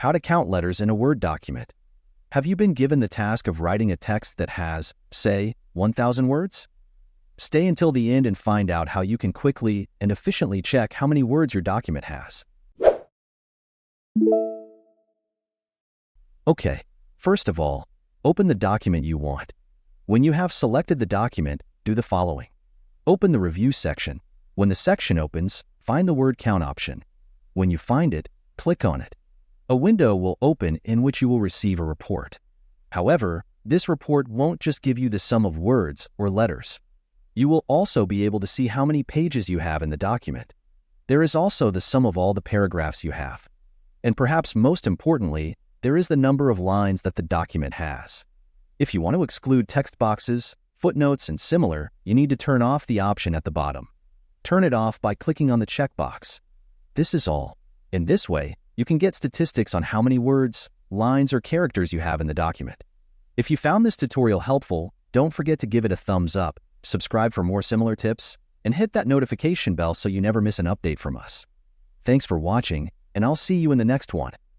How to count letters in a Word document. Have you been given the task of writing a text that has, say, 1,000 words? Stay until the end and find out how you can quickly and efficiently check how many words your document has. Okay, first of all, open the document you want. When you have selected the document, do the following. Open the Review section. When the section opens, find the Word Count option. When you find it, click on it. A window will open in which you will receive a report. However, this report won't just give you the sum of words or letters. You will also be able to see how many pages you have in the document. There is also the sum of all the paragraphs you have. And perhaps most importantly, there is the number of lines that the document has. If you want to exclude text boxes, footnotes, and similar, you need to turn off the option at the bottom. Turn it off by clicking on the checkbox. This is all. In this way, you can get statistics on how many words, lines, or characters you have in the document. If you found this tutorial helpful, don't forget to give it a thumbs up, subscribe for more similar tips, and hit that notification bell so you never miss an update from us. Thanks for watching, and I'll see you in the next one.